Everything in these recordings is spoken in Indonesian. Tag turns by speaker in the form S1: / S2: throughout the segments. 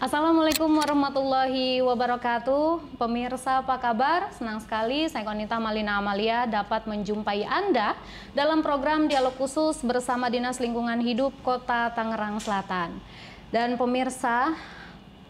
S1: Assalamualaikum warahmatullahi wabarakatuh. Pemirsa apa kabar? Senang sekali saya Konita Malina Amalia dapat menjumpai Anda dalam program dialog khusus bersama Dinas Lingkungan Hidup Kota Tangerang Selatan. Dan pemirsa,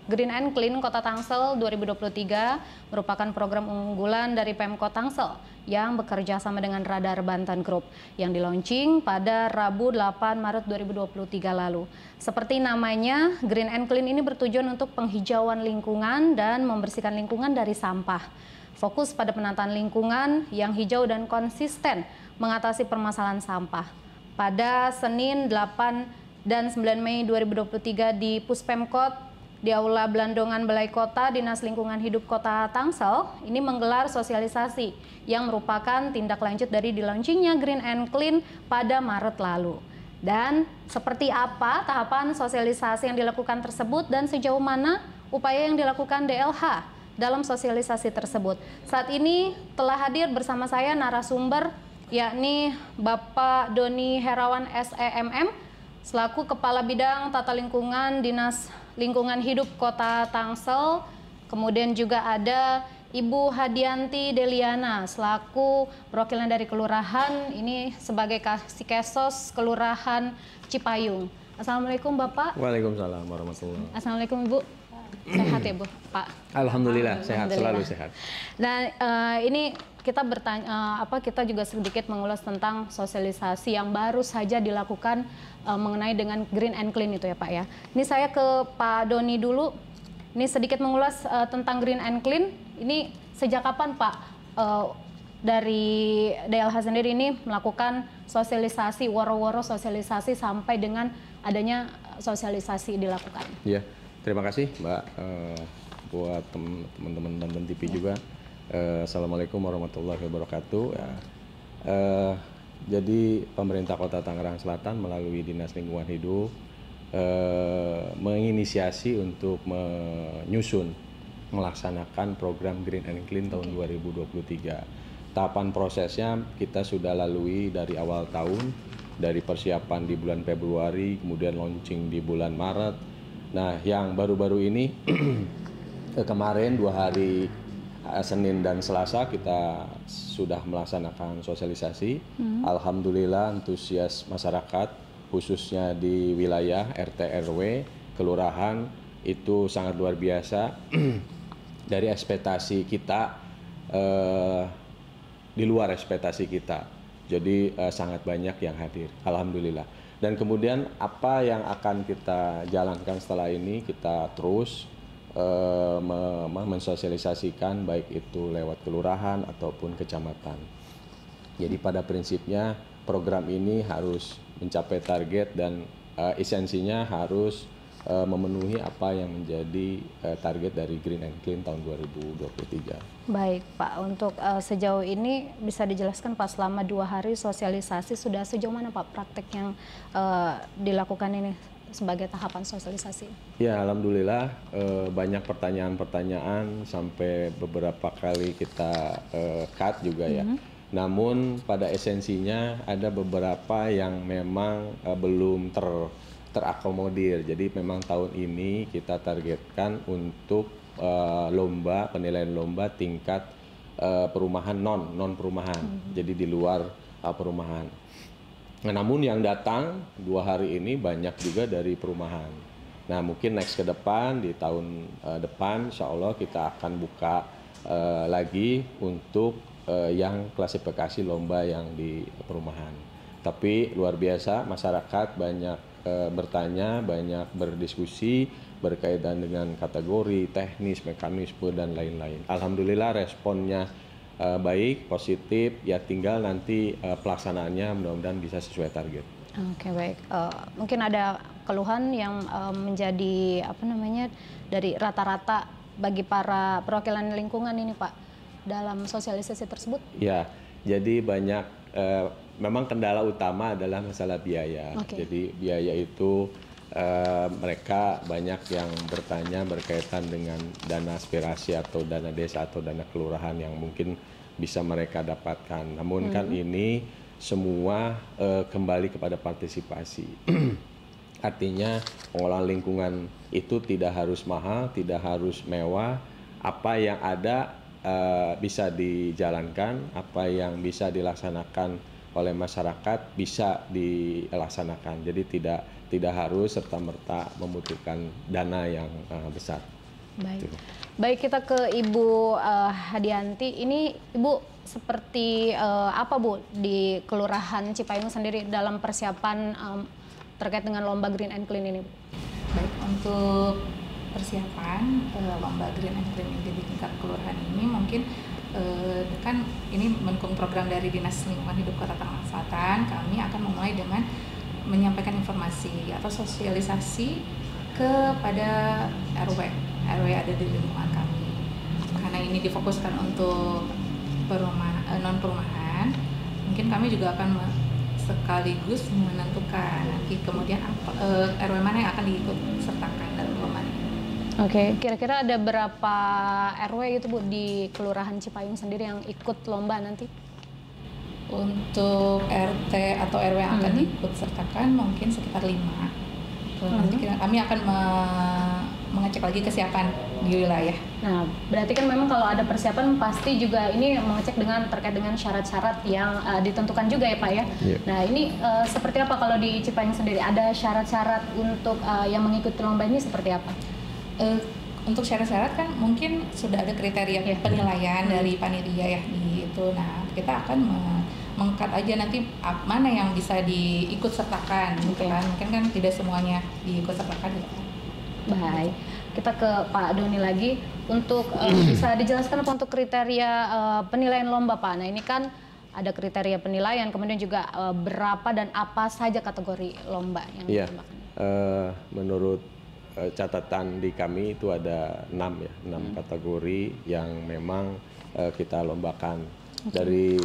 S1: Green and Clean Kota Tangsel 2023 merupakan program unggulan dari Pemkot Tangsel yang bekerja sama dengan Radar Banten Group yang dilaunching pada Rabu 8 Maret 2023 lalu. Seperti namanya, Green and Clean ini bertujuan untuk penghijauan lingkungan dan membersihkan lingkungan dari sampah. Fokus pada penataan lingkungan yang hijau dan konsisten mengatasi permasalahan sampah. Pada Senin 8 dan 9 Mei 2023 di Puspemkot di Aula Belandongan Balai Kota Dinas Lingkungan Hidup Kota Tangsel ini menggelar sosialisasi yang merupakan tindak lanjut dari dilaunchingnya Green and Clean pada Maret lalu. Dan seperti apa tahapan sosialisasi yang dilakukan tersebut dan sejauh mana upaya yang dilakukan DLH dalam sosialisasi tersebut. Saat ini telah hadir bersama saya narasumber yakni Bapak Doni Herawan SEMM selaku Kepala Bidang Tata Lingkungan Dinas Lingkungan Hidup Kota Tangsel. Kemudian juga ada Ibu Hadianti Deliana selaku perwakilan dari kelurahan ini sebagai Kasikesos Kelurahan Cipayung. Assalamualaikum Bapak.
S2: Waalaikumsalam warahmatullahi wabarakatuh.
S1: Assalamualaikum Ibu. Sehat ya Bu, Pak?
S2: Alhamdulillah, sehat, selalu sehat.
S1: Dan ini kita bertanya, kita juga sedikit mengulas tentang sosialisasi yang baru saja dilakukan mengenai dengan Green and Clean itu ya Pak ya. Ini saya ke Pak Doni dulu. Ini sedikit mengulas tentang Green and Clean. Ini sejak kapan Pak dari DLH sendiri ini melakukan sosialisasi, woro-woro sosialisasi sampai dengan adanya sosialisasi dilakukan?
S2: Ya, terima kasih Mbak buat teman-teman Banten TV juga. Assalamualaikum warahmatullahi wabarakatuh. Jadi pemerintah Kota Tangerang Selatan melalui Dinas Lingkungan Hidup menginisiasi untuk melaksanakan program Green and Clean tahun 2023. Tahapan prosesnya kita sudah lalui dari awal tahun, dari persiapan di bulan Februari, kemudian launching di bulan Maret. Nah, yang baru-baru ini kemarin 2 hari Senin dan Selasa kita sudah melaksanakan sosialisasi. Alhamdulillah antusias masyarakat khususnya di wilayah RT RW kelurahan itu sangat luar biasa. Dari ekspektasi kita di luar ekspektasi kita. Jadi sangat banyak yang hadir. Alhamdulillah. Dan kemudian apa yang akan kita jalankan setelah ini, kita terus mensosialisasikan baik itu lewat kelurahan ataupun kecamatan. Jadi pada prinsipnya program ini harus mencapai target dan esensinya harus memenuhi apa yang menjadi target dari Green and Clean tahun 2023.
S1: Baik Pak, untuk sejauh ini bisa dijelaskan Pak selama 2 hari sosialisasi sudah sejauh mana Pak praktek yang dilakukan ini sebagai tahapan sosialisasi?
S2: Ya, alhamdulillah banyak pertanyaan-pertanyaan sampai beberapa kali kita cut juga ya. Namun pada esensinya ada beberapa yang memang belum terakomodir. Jadi memang tahun ini kita targetkan untuk penilaian lomba tingkat perumahan non perumahan. Jadi di luar perumahan. Namun yang datang 2 hari ini banyak juga dari perumahan. Nah mungkin next ke depan di tahun depan insya Allah kita akan buka lagi untuk yang klasifikasi lomba yang di perumahan. Tapi luar biasa masyarakat banyak bertanya, banyak berdiskusi berkaitan dengan kategori, teknis, mekanisme dan lain-lain. Alhamdulillah responnya baik, positif, ya tinggal nanti pelaksanaannya mudah-mudahan bisa sesuai target.
S1: Oke, baik. Mungkin ada keluhan yang menjadi dari rata-rata bagi para perwakilan lingkungan ini Pak dalam sosialisasi tersebut? Ya,
S2: jadi banyak memang kendala utama adalah masalah biaya. Jadi biaya itu mereka banyak yang bertanya berkaitan dengan dana aspirasi atau dana desa atau dana kelurahan yang mungkin bisa mereka dapatkan. Namun kan ini semua kembali kepada partisipasi. Artinya pengolahan lingkungan itu tidak harus mahal, tidak harus mewah. Apa yang ada bisa dijalankan, apa yang bisa dilaksanakan oleh masyarakat bisa dilaksanakan. Jadi tidak harus serta-merta membutuhkan dana yang besar.
S1: Baik. Baik, kita ke Ibu Hadianti. Ini Ibu seperti apa Bu di Kelurahan Cipayung sendiri dalam persiapan terkait dengan lomba Green and Clean ini, Bu?
S3: Baik, untuk persiapan lomba Green and Clean di tingkat kelurahan ini mungkin kan ini mendukung program dari Dinas Lingkungan Hidup Kota Tangerang Selatan. Kami akan memulai dengan menyampaikan informasi atau sosialisasi kepada RW ada di lingkungan kami. Karena ini difokuskan untuk non perumahan, mungkin kami juga akan sekaligus menentukan nanti kemudian RW mana yang akan diikut sertakan dalam lomba ini.
S1: Oke, kira-kira ada berapa RW gitu Bu di Kelurahan Cipayung sendiri yang ikut lomba nanti?
S3: Untuk RT atau RW yang akan diikut sertakan mungkin sekitar 5. Nanti kami akan mengecek lagi kesiapan di wilayah.
S1: Nah, berarti kan memang kalau ada persiapan pasti juga ini mengecek terkait dengan syarat-syarat yang ditentukan juga ya Pak ya.
S2: Yeah.
S1: Nah, ini seperti apa kalau di Cipayung sendiri? Ada syarat-syarat untuk yang mengikuti lomba ini seperti apa?
S3: Untuk syarat-syarat kan mungkin sudah ada kriteria penilaian dari panitia ya di itu. Nah, kita akan mengangkat aja nanti mana yang bisa diikut sertakan gitu kan. Mungkin kan tidak semuanya diikut sertakan gitu kan.
S1: Baik, kita ke Pak Doni lagi untuk bisa dijelaskan apa untuk kriteria penilaian lomba Pak. Nah, ini kan ada kriteria penilaian, kemudian juga berapa dan apa saja kategori lomba yang dilombakan.
S2: Menurut catatan di kami itu ada 6 kategori yang memang kita lombakan. Dari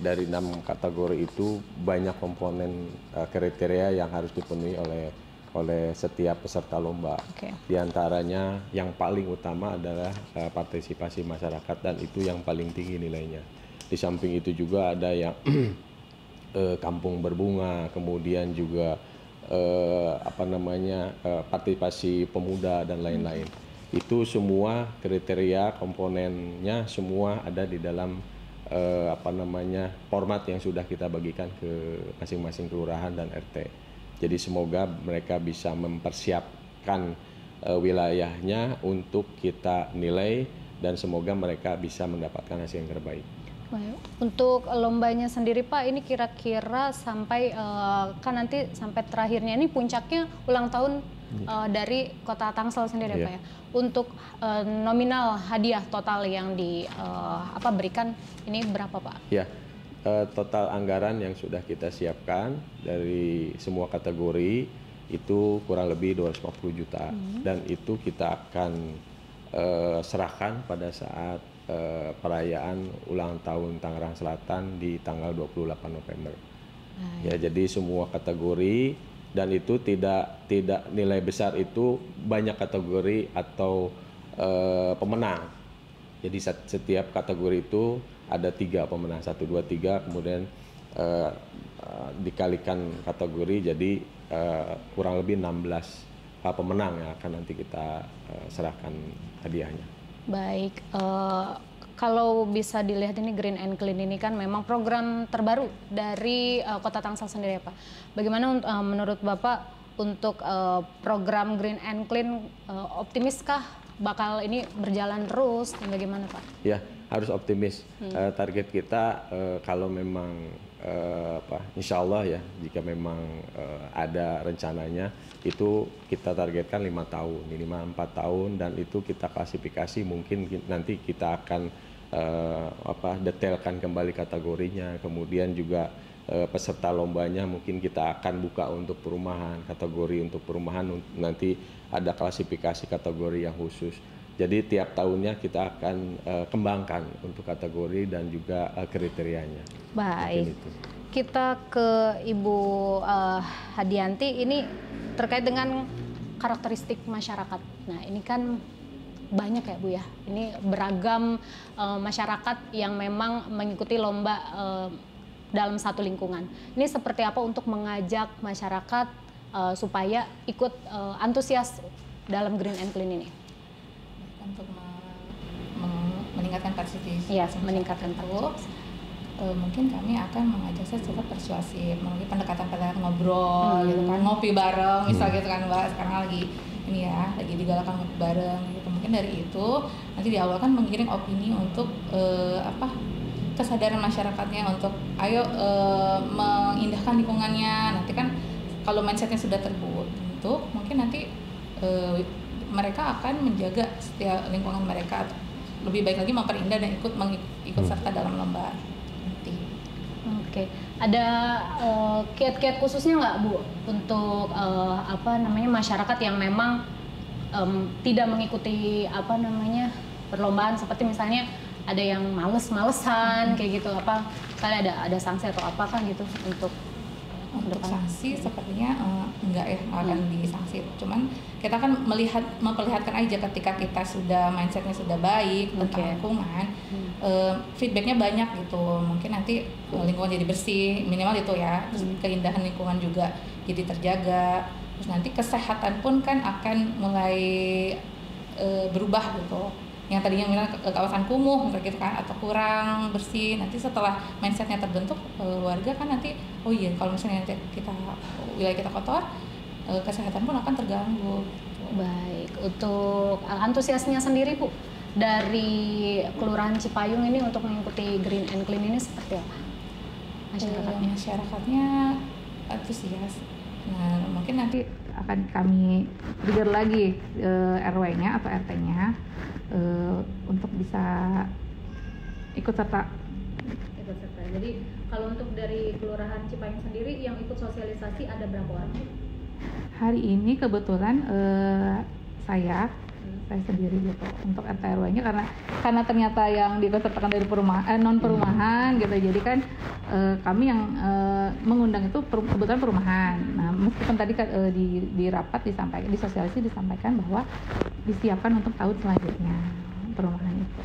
S2: 6 kategori itu banyak komponen kriteria yang harus dipenuhi oleh setiap peserta lomba. Di antaranya yang paling utama adalah partisipasi masyarakat dan itu yang paling tinggi nilainya. Di samping itu juga ada yang kampung berbunga, kemudian juga partisipasi pemuda dan lain-lain. Itu semua kriteria komponennya semua ada di dalam format yang sudah kita bagikan ke masing-masing kelurahan dan RT. Jadi semoga mereka bisa mempersiapkan wilayahnya untuk kita nilai dan semoga mereka bisa mendapatkan hasil yang terbaik.
S1: Untuk lombanya sendiri Pak, ini kira-kira sampai kan nanti sampai terakhirnya ini puncaknya ulang tahun dari Kota Tangsel sendiri Pak ya. Untuk nominal hadiah total yang diberikan ini berapa Pak?
S2: Ya, total anggaran yang sudah kita siapkan dari semua kategori itu kurang lebih 250 juta dan itu kita akan serahkan pada saat perayaan ulang tahun Tangerang Selatan di tanggal 28 November. Ya, jadi semua kategori dan itu tidak nilai besar itu banyak kategori atau pemenang. Jadi setiap kategori itu ada 3 pemenang, 1, 2, 3, kemudian dikalikan kategori jadi kurang lebih 16 pemenang yang akan nanti kita serahkan hadiahnya.
S1: Baik, kalau bisa dilihat ini Green and Clean ini kan memang program terbaru dari Kota Tangsel sendiri ya Pak. Bagaimana menurut Bapak untuk program Green and Clean, optimiskah bakal ini berjalan terus dan bagaimana Pak?
S2: Ya, harus optimis. Target kita kalau memang insya Allah ya, jika memang ada rencananya itu kita targetkan 5 tahun, minimal 4 tahun dan itu kita klasifikasi mungkin nanti kita akan detailkan kembali kategorinya, kemudian juga peserta lombanya mungkin kita akan buka untuk perumahan, kategori untuk perumahan nanti ada klasifikasi kategori yang khusus. Jadi tiap tahunnya kita akan kembangkan untuk kategori dan juga kriterianya.
S1: Baik, kita ke Ibu Hadianti, ini terkait dengan karakteristik masyarakat. Nah, ini kan banyak ya Bu ya, ini beragam masyarakat yang memang mengikuti lomba dalam satu lingkungan. Ini seperti apa untuk mengajak masyarakat supaya ikut antusias dalam Green and Clean ini?
S3: Untuk meningkatkan partisipasi.
S1: Iya, meningkatkan partisipasi.
S3: Mungkin kami akan mengajak secara persuasif, melalui pendekatan-pendekatan ngobrol gitu kan, ngopi bareng misal gitu kan Mbak, sekarang lagi ini ya, lagi digalakan ngopi bareng gitu. Mungkin dari itu nanti di awal kan mengiring opini untuk kesadaran masyarakatnya untuk ayo mengindahkan lingkungannya. Nanti kan kalau mindsetnya sudah terbentuk, mungkin nanti mereka akan menjaga setiap lingkungan mereka lebih baik lagi, memperindah dan ikut serta dalam lomba.
S1: Oke, ada kiat-kiat khususnya nggak Bu untuk masyarakat yang memang tidak mengikuti perlombaan, seperti misalnya ada yang males-malesan kayak gitu, misalnya ada sanksi atau apakah gitu untuk
S3: sanksi sepertinya enggak ya, akan disanksi. Cuman kita kan memperlihatkan aja ketika kita sudah mindsetnya sudah baik tentang lingkungan, feedbacknya banyak gitu. Mungkin nanti lingkungan jadi bersih, minimal itu ya. Terus keindahan lingkungan juga jadi terjaga. Terus nanti kesehatan pun kan akan mulai berubah gitu. Yang tadinya misalnya ke kawasan kumuh misalnya gitu kan, atau kurang bersih, nanti setelah mindsetnya terbentuk, warga kan nanti oh iya kalau misalnya nanti wilayah kita kotor, kesehatan pun akan terganggu.
S1: Baik, untuk antusiasnya sendiri Bu dari Kelurahan Cipayung ini untuk mengikuti Green and Clean ini seperti apa
S3: masyarakatnya? Antusias. Nah mungkin nanti akan kami trigger lagi RW-nya atau RT-nya untuk bisa ikut serta.
S1: Jadi kalau untuk dari Kelurahan Cipayung sendiri yang ikut sosialisasi ada berapa orang?
S3: Hari ini kebetulan saya sendiri gitu untuk RT RW-nya, karena ternyata yang dipesertakan dari non perumahan gitu. Jadi kan kami yang mengundang itu kebetulan perumahan. Nah, meskipun tadi di rapat disampaikan, di sosialisasi disampaikan bahwa disiapkan untuk tahun selanjutnya perumahan itu.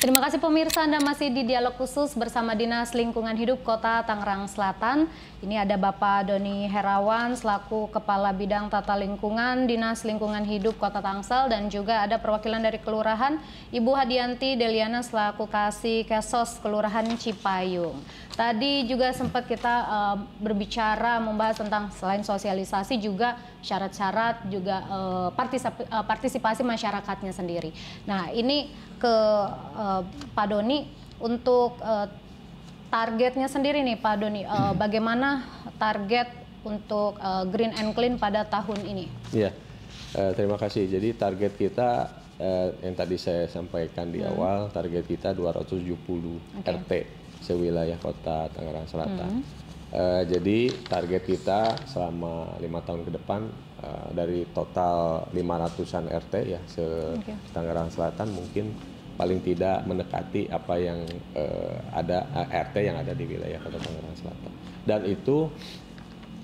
S1: Terima kasih pemirsa, Anda masih di Dialog Khusus bersama Dinas Lingkungan Hidup Kota Tangerang Selatan. Ini ada Bapak Doni Herawan selaku Kepala Bidang Tata Lingkungan Dinas Lingkungan Hidup Kota Tangsel, dan juga ada perwakilan dari Kelurahan Ibu Hadianti Deliana selaku Kasih Kesos Kelurahan Cipayung. Tadi juga sempat kita berbicara membahas tentang selain sosialisasi juga syarat-syarat juga partisipasi masyarakatnya sendiri. Nah, ini ke Pak Doni untuk targetnya sendiri nih Pak Doni, bagaimana target untuk Green and Clean pada tahun ini? Iya,
S2: terima kasih. Jadi target kita yang tadi saya sampaikan di awal, target kita 270 RT sewilayah Kota Tangerang Selatan. Jadi target kita selama 5 tahun ke depan dari total 500-an RT ya Tangerang Selatan mungkin paling tidak mendekati apa yang ada RT yang ada di wilayah Kota Tangerang Selatan. Dan itu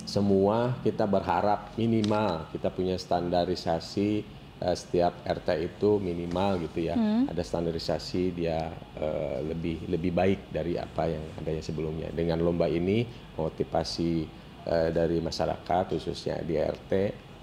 S2: semua kita berharap minimal kita punya standarisasi setiap RT itu minimal gitu ya. Ada standarisasi dia lebih baik dari apa yang adanya sebelumnya. Dengan lomba ini motivasi dari masyarakat khususnya di RT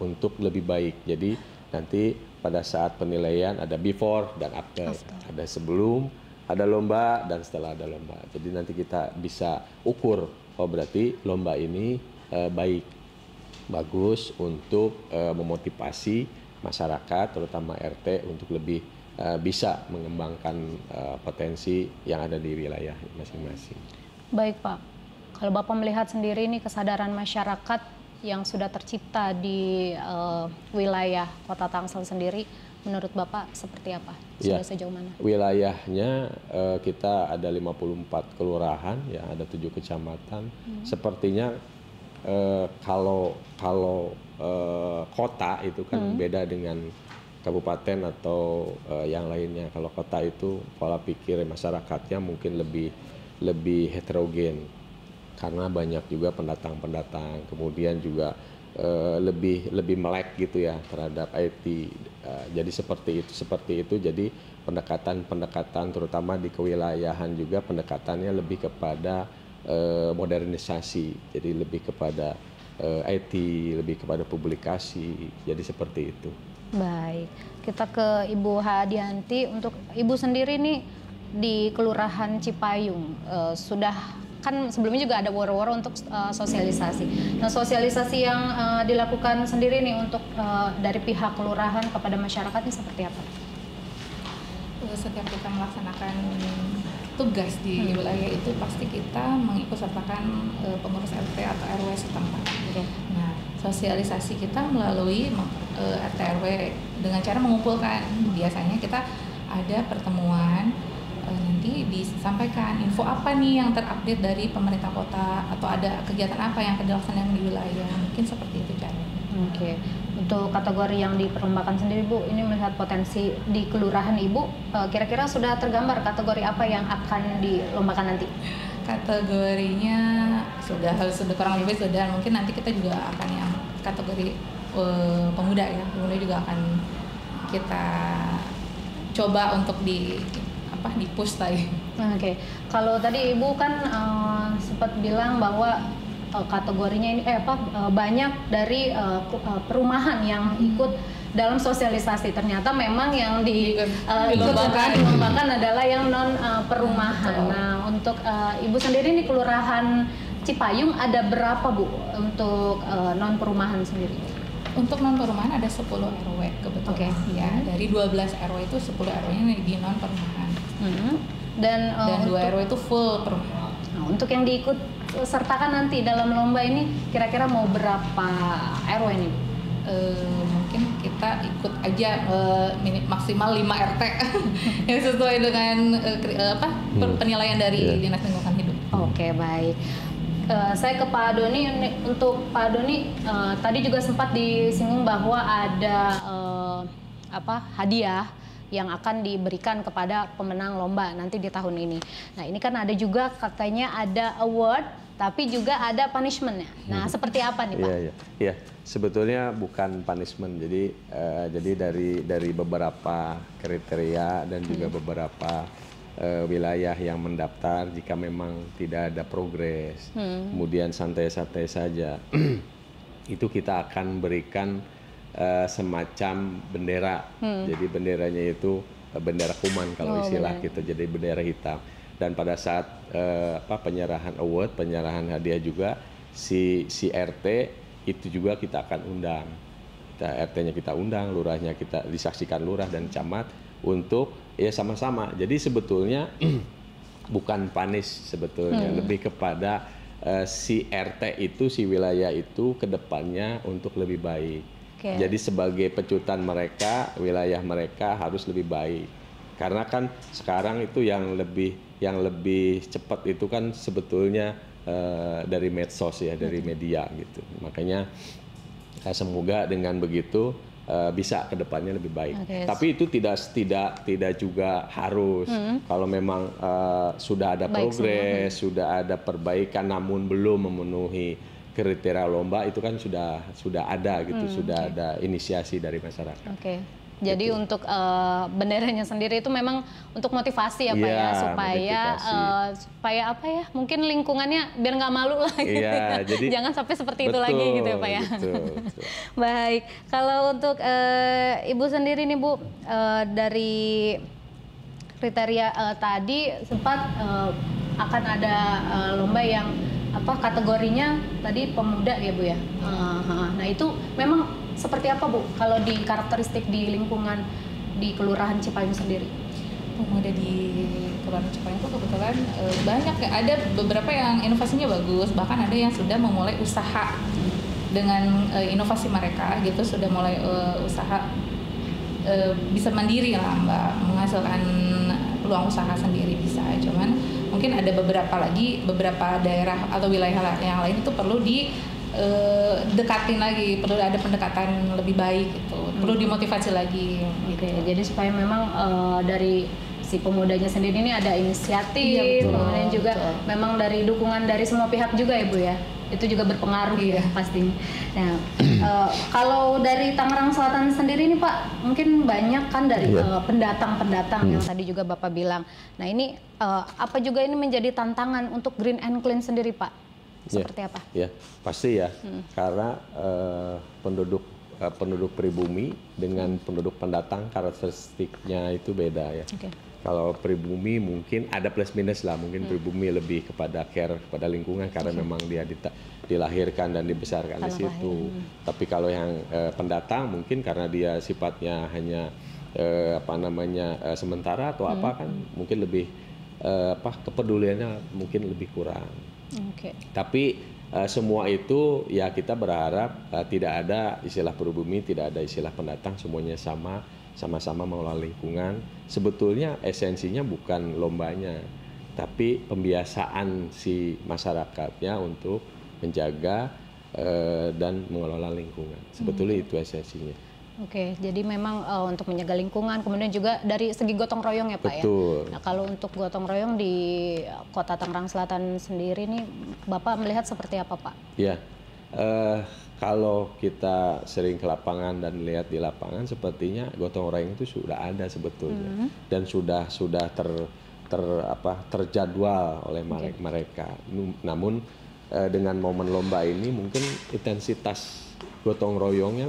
S2: untuk lebih baik. Jadi nanti pada saat penilaian ada before dan after. Ada sebelum, ada lomba, dan setelah ada lomba. Jadi nanti kita bisa ukur, oh berarti lomba ini baik, bagus untuk memotivasi masyarakat, terutama RT untuk lebih bisa mengembangkan potensi yang ada di wilayah masing-masing.
S1: Baik Pak, kalau Bapak melihat sendiri ini kesadaran masyarakat yang sudah tercipta di wilayah Kota Tangsel sendiri, menurut Bapak seperti apa? Sudah sejauh mana?
S2: Wilayahnya kita ada 54 kelurahan, ya ada 7 kecamatan. Sepertinya kalau kota itu kan beda dengan kabupaten atau yang lainnya. Kalau kota itu pola pikir masyarakatnya mungkin lebih heterogen karena banyak juga pendatang, kemudian juga lebih melek gitu ya terhadap IT. Jadi seperti itu. Jadi pendekatan terutama di kewilayahan juga pendekatannya lebih kepada modernisasi. Jadi lebih kepada IT, lebih kepada publikasi. Jadi seperti itu.
S1: Baik, kita ke Ibu Hadianti. Untuk Ibu sendiri nih di Kelurahan Cipayung sudah kan sebelumnya juga ada woro-woro untuk sosialisasi. Nah, sosialisasi yang dilakukan sendiri nih untuk dari pihak kelurahan kepada masyarakat ini seperti apa?
S3: Setiap kita melaksanakan tugas di wilayah itu pasti kita mengikutsertakan pengurus RT atau RW setempat. Nah, sosialisasi kita melalui RT RW dengan cara mengumpulkan. Biasanya kita ada pertemuan, nanti disampaikan info apa nih yang terupdate dari pemerintah kota atau ada kegiatan apa yang dilaksanakan di wilayah. Mungkin seperti itu caranya.
S1: Oke. Untuk kategori yang diperlombakan sendiri Bu, ini melihat potensi di kelurahan Ibu, kira-kira sudah tergambar kategori apa yang akan dilombakan nanti?
S3: Kategorinya sudah kurang lebih sudah. Mungkin nanti kita juga akan yang kategori pemuda ya. Pemuda juga akan kita coba untuk di push tadi.
S1: Oke. Kalau tadi Ibu kan sempat bilang bahwa kategorinya ini banyak dari perumahan yang ikut dalam sosialisasi. Ternyata memang yang dilombakan adalah yang non perumahan. Nah, untuk Ibu sendiri nih Kelurahan Cipayung ada berapa Bu untuk non perumahan sendiri?
S3: Untuk non perumahan ada 10 RW kebetulan. Ya, dari 12 RW itu 10 RW-nya di non perumahan. Dan 2 RW itu full perumahan.
S1: Nah, untuk yang diikut sertakan nanti dalam lomba ini kira-kira mau berapa RW nih?
S3: Mungkin kita ikut aja maksimal 5 RT yang sesuai dengan penilaian dari Dinas Lingkungan Hidup.
S1: Oke, baik. Saya ke Pak Doni. Untuk Pak Doni, tadi juga sempat disinggung bahwa ada hadiah yang akan diberikan kepada pemenang lomba nanti di tahun ini. Nah, ini kan ada juga katanya ada award, tapi juga ada punishment-nya. Nah, seperti apa nih Pak?
S2: Iya. Sebetulnya bukan punishment. Jadi dari beberapa kriteria dan juga beberapa wilayah yang mendaftar jika memang tidak ada progres, kemudian santai-santai saja, itu kita akan berikan semacam bendera. Jadi benderanya itu bendera kuman kalau istilah kita, jadi bendera hitam. Dan pada saat penyerahan award, penyerahan hadiah juga si RT itu juga kita akan undang. RT-nya kita undang, lurahnya kita disaksikan lurah dan camat untuk ya sama-sama. Jadi sebetulnya bukan panis sebetulnya, lebih kepada si RT itu, si wilayah itu ke depannya untuk lebih baik. Jadi sebagai pecutan mereka, wilayah mereka harus lebih baik. Karena kan sekarang itu yang lebih cepat itu kan sebetulnya dari medsos ya, dari media gitu. Makanya semoga dengan begitu bisa ke depannya lebih baik. Tapi itu tidak juga harus. Kalau memang sudah ada progres, sudah ada perbaikan namun belum memenuhi kriteria lomba, itu kan sudah ada gitu, sudah ada inisiasi dari masyarakat.
S1: Jadi gitu. Untuk benderanya sendiri itu memang untuk motivasi ya Pak ya, supaya apa ya, mungkin lingkungannya biar nggak malu lah gitu ya. Jadi jangan sampai seperti itu lagi gitu ya Pak ya. Betul. Baik, kalau untuk Ibu sendiri nih Bu, dari kriteria tadi sempat akan ada lomba yang kategorinya tadi pemuda ya Bu ya. Nah itu memang seperti apa Bu kalau di karakteristik di lingkungan di Kelurahan Cipayung sendiri?
S3: Pemuda di Kelurahan Cipayung itu kebetulan banyak ya, ada beberapa yang inovasinya bagus, bahkan ada yang sudah memulai usaha dengan inovasi mereka gitu, sudah mulai usaha bisa mandiri lah Mbak, menghasilkan peluang usaha sendiri bisa. Cuman mungkin ada beberapa daerah atau wilayah yang lain itu perlu dekatin lagi, perlu ada pendekatan lebih baik gitu, perlu dimotivasi lagi.
S1: Jadi supaya memang dari si pemudanya sendiri ini ada inisiatif, kemudian juga memang dari dukungan dari semua pihak juga ya Bu ya, itu juga berpengaruh ya pastinya. Nah kalau dari Tangerang Selatan sendiri nih Pak, mungkin banyak kan dari pendatang yang tadi juga Bapak bilang. Nah ini apa juga ini menjadi tantangan untuk Green and Clean sendiri Pak? Seperti apa?
S2: Ya, pasti ya. Karena penduduk pribumi dengan penduduk pendatang karakteristiknya itu beda ya. Kalau pribumi mungkin ada plus minus lah, mungkin pribumi lebih kepada care kepada lingkungan karena memang dia dilahirkan dan dibesarkan di situ. Tapi kalau yang pendatang mungkin karena dia sifatnya hanya sementara atau apa kan mungkin lebih kepeduliannya mungkin lebih kurang. Tapi semua itu ya kita berharap tidak ada istilah pribumi, tidak ada istilah pendatang, semuanya sama-sama mengelola lingkungan. Sebetulnya esensinya bukan lombanya, tapi pembiasaan si masyarakatnya untuk menjaga dan mengelola lingkungan. Sebetulnya itu esensinya.
S1: Jadi memang untuk menjaga lingkungan, kemudian juga dari segi gotong royong ya Pak.
S2: Betul.
S1: Ya. Nah kalau untuk gotong royong di Kota Tangerang Selatan sendiri nih, Bapak melihat seperti apa Pak? Ya,
S2: kalau kita sering ke lapangan dan lihat di lapangan, sepertinya gotong royong itu sudah ada sebetulnya dan sudah terjadwal oleh mereka. Namun dengan momen lomba ini mungkin intensitas gotong royongnya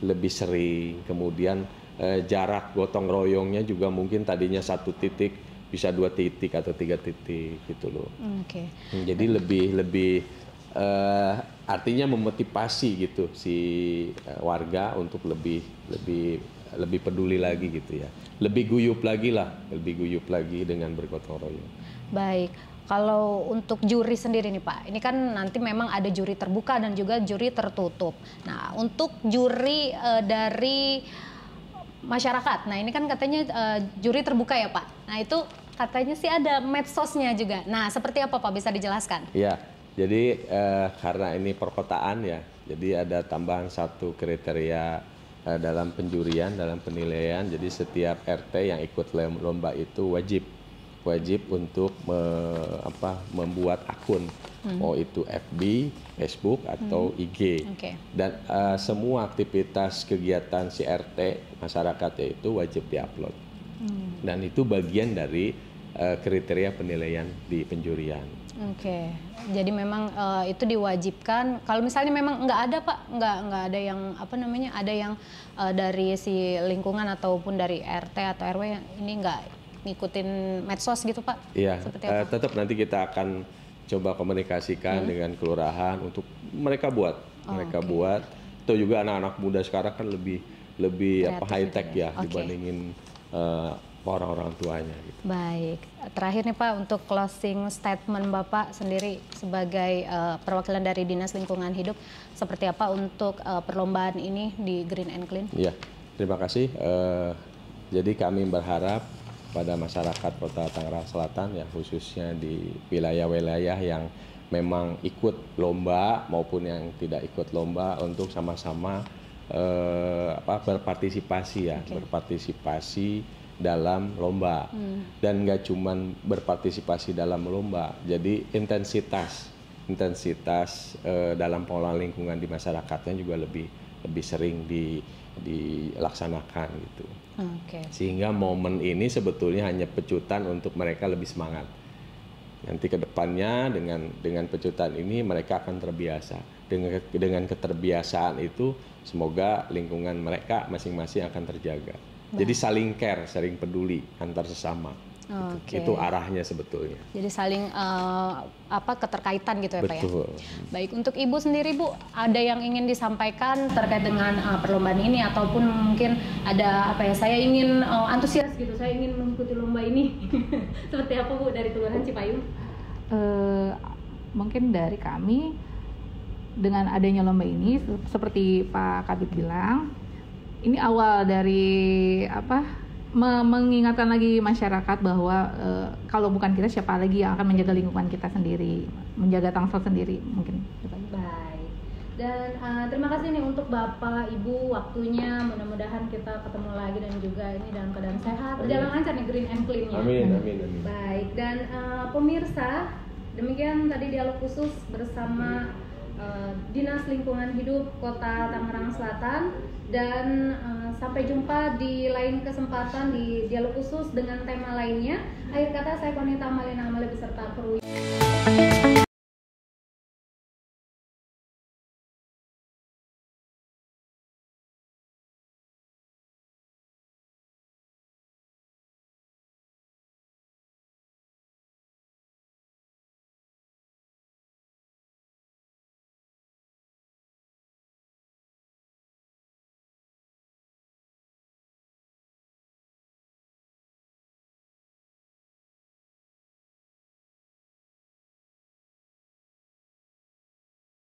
S2: lebih sering, kemudian jarak gotong royongnya juga mungkin tadinya 1 titik bisa 2 titik atau 3 titik gitu loh. Jadi lebih artinya memotivasi gitu si warga untuk lebih peduli lagi gitu ya, lebih guyup lagi dengan bergotong royong.
S1: Baik. Kalau untuk juri sendiri nih Pak, ini kan nanti memang ada juri terbuka dan juga juri tertutup. Nah untuk juri dari masyarakat, nah ini kan katanya juri terbuka ya Pak. Nah itu katanya sih ada medsosnya juga. Nah seperti apa Pak, bisa dijelaskan?
S2: Ya, jadi karena ini perkotaan ya, jadi ada tambahan 1 kriteria dalam penjurian, dalam penilaian. Jadi setiap RT yang ikut lomba itu wajib untuk membuat akun, mau itu FB, Facebook atau IG. Dan semua aktivitas kegiatan si RT masyarakatnya itu wajib diupload. Dan itu bagian dari kriteria penilaian di penjurian.
S1: Oke, jadi memang itu diwajibkan. Kalau misalnya memang nggak ada Pak, nggak ada yang apa namanya, ada yang dari si lingkungan ataupun dari RT atau RW yang ini nggak ngikutin medsos gitu Pak?
S2: Iya,
S1: Seperti apa?
S2: tetap nanti kita akan coba komunikasikan dengan kelurahan untuk mereka buat, buat. Atau juga anak-anak muda sekarang kan lebih apa high tech ya dibandingin orang-orang tuanya gitu.
S1: Baik, terakhir nih Pak untuk closing statement Bapak sendiri sebagai perwakilan dari Dinas Lingkungan Hidup, seperti apa untuk perlombaan ini di Green and Clean?
S2: Iya, terima kasih. Jadi kami berharap pada masyarakat Kota Tangerang Selatan ya, khususnya di wilayah-wilayah yang memang ikut lomba maupun yang tidak ikut lomba, untuk sama-sama berpartisipasi ya, berpartisipasi dalam lomba. Dan nggak cuman berpartisipasi dalam lomba, jadi intensitas dalam pengelolaan lingkungan di masyarakatnya juga lebih sering dilaksanakan gitu. Sehingga momen ini sebetulnya hanya pecutan untuk mereka lebih semangat. Nanti ke depannya dengan pecutan ini mereka akan terbiasa. Dengan keterbiasaan itu semoga lingkungan mereka masing-masing akan terjaga. Jadi saling care, saling peduli antar sesama. Itu arahnya sebetulnya.
S1: Jadi saling keterkaitan gitu ya Pak ya.
S2: Betul.
S1: Baik, untuk Ibu sendiri Bu, ada yang ingin disampaikan terkait dengan perlombaan ini, ataupun mungkin ada saya ingin antusias gitu, saya ingin mengikuti lomba ini. Seperti apa Bu dari Kelurahan Cipayung?
S3: Mungkin dari kami dengan adanya lomba ini seperti Pak Kabid bilang, ini awal dari mengingatkan lagi masyarakat bahwa kalau bukan kita siapa lagi yang akan menjaga lingkungan kita sendiri, menjaga Tangsel sendiri mungkin.
S1: Baik. Dan terima kasih nih untuk Bapak Ibu waktunya, mudah-mudahan kita ketemu lagi dan juga ini dalam keadaan sehat. Berjalan lancar nih Green and Clean-nya.
S2: Amin.
S1: Baik, dan pemirsa, demikian tadi dialog khusus bersama Dinas Lingkungan Hidup Kota Tangerang Selatan, dan sampai jumpa di lain kesempatan di dialog khusus dengan tema lainnya. Akhir kata saya Konita Malina Amale beserta kru.